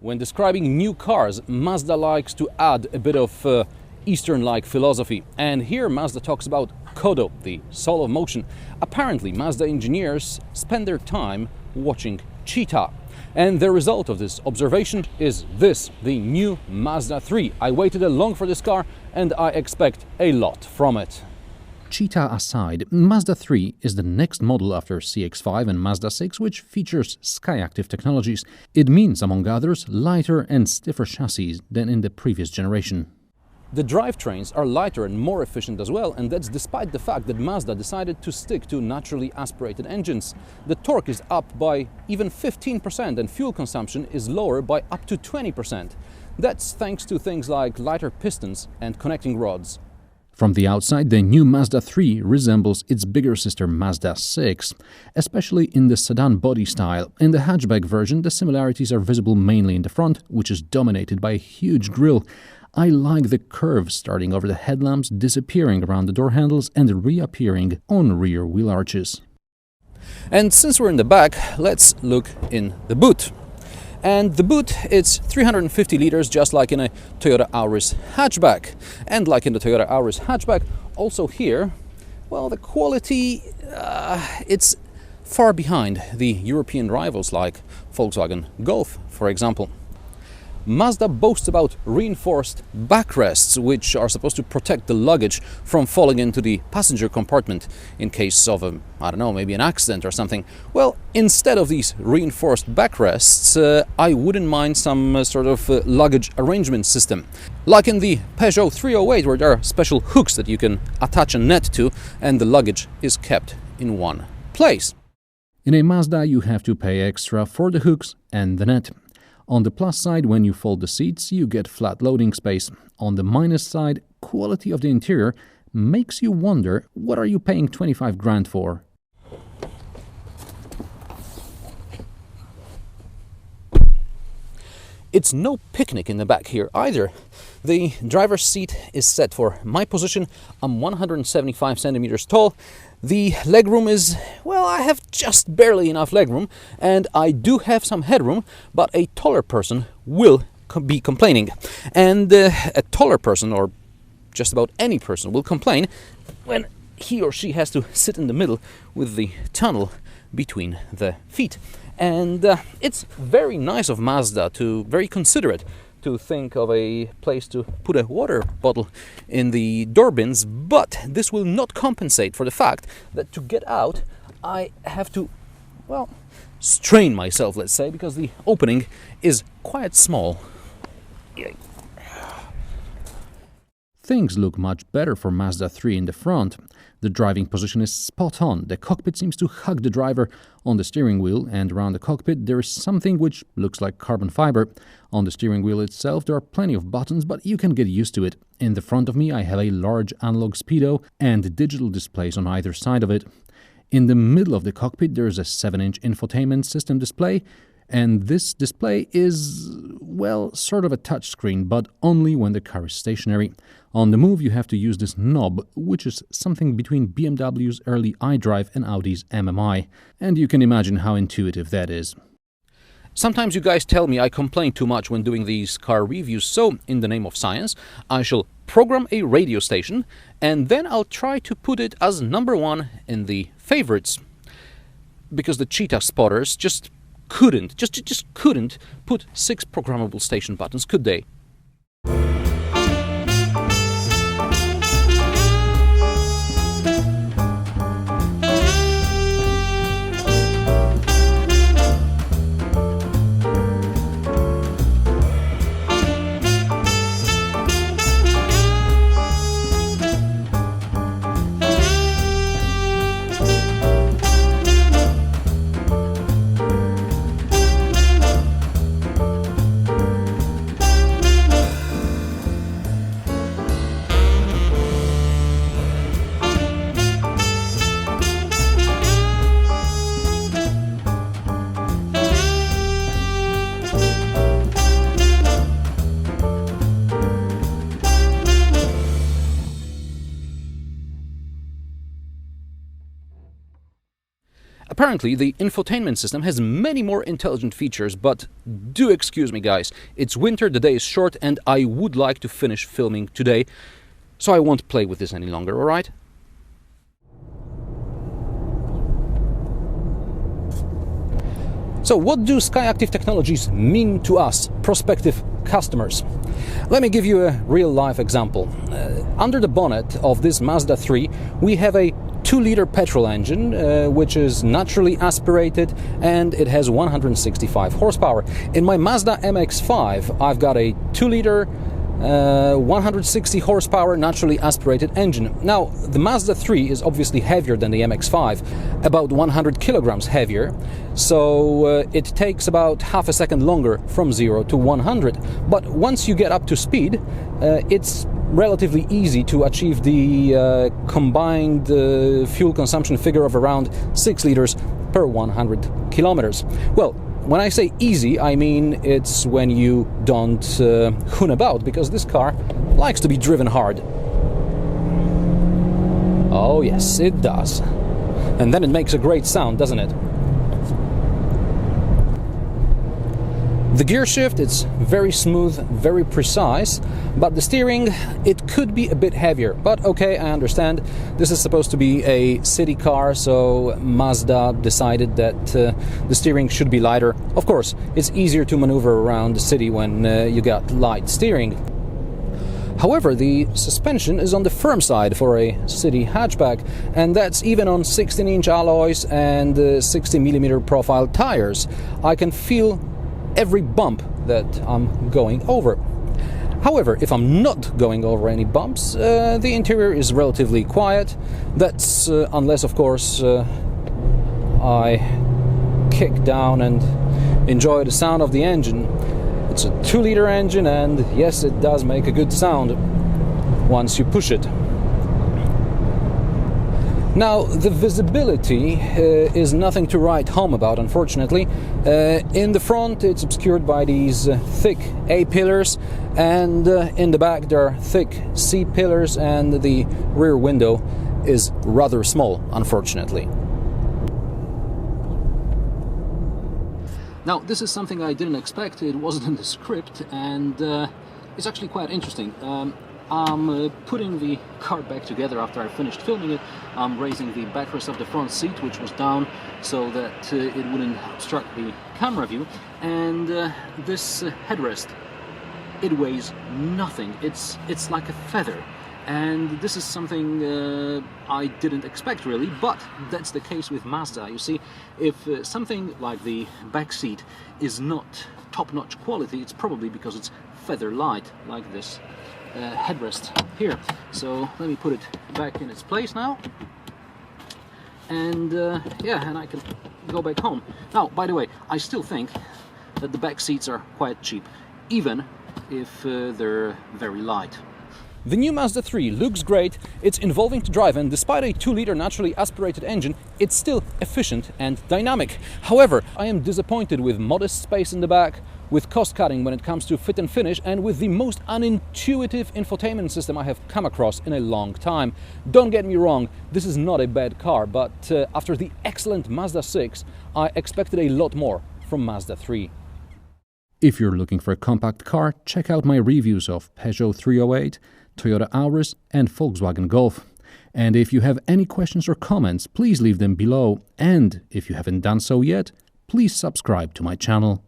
When describing new cars, Mazda likes to add a bit of Eastern-like philosophy. And here Mazda talks about Kodo, the soul of motion. Apparently, Mazda engineers spend their time watching cheetah. And the result of this observation is this, the new Mazda 3. I waited long for this car and I expect a lot from it. Cheetah aside, Mazda 3 is the next model after CX-5 and Mazda 6, which features SKYACTIV technologies. It means, among others, lighter and stiffer chassis than in the previous generation. The drivetrains are lighter and more efficient as well, and that's despite the fact that Mazda decided to stick to naturally aspirated engines. The torque is up by even 15% and fuel consumption is lower by up to 20%. That's thanks to things like lighter pistons and connecting rods. From the outside, the new Mazda 3 resembles its bigger sister Mazda 6, especially in the sedan body style. In the hatchback version, the similarities are visible mainly in the front, which is dominated by a huge grille. I like the curve starting over the headlamps, disappearing around the door handles and reappearing on rear wheel arches. And since we're in the back, let's look in the boot. And the boot, it's 350 liters, just like in a Toyota Auris hatchback. And like in the Toyota Auris hatchback, also here, well, the quality, it's far behind the European rivals like Volkswagen Golf, for example. Mazda boasts about reinforced backrests, which are supposed to protect the luggage from falling into the passenger compartment in case of maybe an accident or something. Well, instead of these reinforced backrests, I wouldn't mind some sort of luggage arrangement system. Like in the Peugeot 308, where there are special hooks that you can attach a net to, and the luggage is kept in one place. In a Mazda, you have to pay extra for the hooks and the net. On the plus side, when you fold the seats, you get flat loading space. On the minus side, quality of the interior makes you wonder, what are you paying 25 grand for? It's no picnic in the back here either. The driver's seat is set for my position. I'm 175 centimeters tall. The legroom is, well, I have just barely enough legroom, and I do have some headroom, but a taller person will be complaining. And a taller person, or just about any person, will complain when he or she has to sit in the middle with the tunnel between the feet. And it's very nice of Mazda, very considerate, to think of a place to put a water bottle in the door bins, but this will not compensate for the fact that to get out I have to, well, strain myself, let's say, because the opening is quite small. Things look much better for Mazda 3 in the front. The driving position is spot on. The cockpit seems to hug the driver. On the steering wheel and around the cockpit there is something which looks like carbon fiber. On the steering wheel itself there are plenty of buttons, but you can get used to it. In the front of me I have a large analog speedo and digital displays on either side of it. In the middle of the cockpit there is a 7-inch infotainment system display, and this display is, well, sort of a touchscreen, but only when the car is stationary. On the move you have to use this knob, which is something between BMW's early iDrive and Audi's MMI, and you can imagine how intuitive that is. Sometimes you guys tell me I complain too much when doing these car reviews, so in the name of science, I shall program a radio station, and then I'll try to put it as number 1 in the favorites. Because the cheetah spotters just couldn't put 6 programmable station buttons, could they? Apparently, the infotainment system has many more intelligent features, but do excuse me, guys. It's winter, the day is short, and I would like to finish filming today, so I won't play with this any longer, alright? So what do SKYACTIV technologies mean to us, prospective customers? Let me give you a real-life example. Under the bonnet of this Mazda 3, we have a 2-liter petrol engine, which is naturally aspirated, and it has 165 horsepower. In my Mazda MX-5, I've got a 2-liter 160 horsepower naturally aspirated engine. Now, the Mazda 3 is obviously heavier than the MX-5, about 100 kilograms heavier, so it takes about half a second longer from 0 to 100. But once you get up to speed, it's relatively easy to achieve the combined fuel consumption figure of around 6 liters per 100 kilometers. Well, when I say easy, I mean it's when you don't hoon about, because this car likes to be driven hard. Oh yes, it does. And then it makes a great sound, doesn't it? The gear shift, it's very smooth, very precise, but the steering, it could be a bit heavier. But okay, I understand. This is supposed to be a city car, so Mazda decided that the steering should be lighter. Of course, it's easier to maneuver around the city when you got light steering. However, the suspension is on the firm side for a city hatchback, and that's even on 16-inch alloys and 60mm profile tires. I can feel every bump that I'm going over. However, if I'm not going over any bumps, the interior is relatively quiet. That's unless, of course, I kick down and enjoy the sound of the engine. It's a 2-liter engine, and yes, it does make a good sound once you push it. Now, the visibility is nothing to write home about, unfortunately. In the front, it's obscured by these thick A-pillars, and in the back there are thick C-pillars, and the rear window is rather small, unfortunately. Now, this is something I didn't expect. It wasn't in the script, and it's actually quite interesting. I'm putting the car back together after I finished filming it. I'm raising the backrest of the front seat, which was down, so that it wouldn't obstruct the camera view. And this headrest, it weighs nothing. It's like a feather. And this is something I didn't expect, really, but that's the case with Mazda. You see, if something like the back seat is not top-notch quality, it's probably because it's feather light, like this headrest here. So let me put it back in its place now, and yeah, and I can go back home. Now, by the way, I still think that the back seats are quite cheap, even if they're very light. The new Mazda 3 looks great, it's involving to drive, and despite a 2-liter naturally aspirated engine, it's still efficient and dynamic. However, I am disappointed with modest space in the back, with cost-cutting when it comes to fit and finish, and with the most unintuitive infotainment system I have come across in a long time. Don't get me wrong, this is not a bad car, but after the excellent Mazda 6, I expected a lot more from Mazda 3. If you're looking for a compact car, check out my reviews of Peugeot 308, Toyota Auris and Volkswagen Golf. And if you have any questions or comments, please leave them below. And if you haven't done so yet, please subscribe to my channel.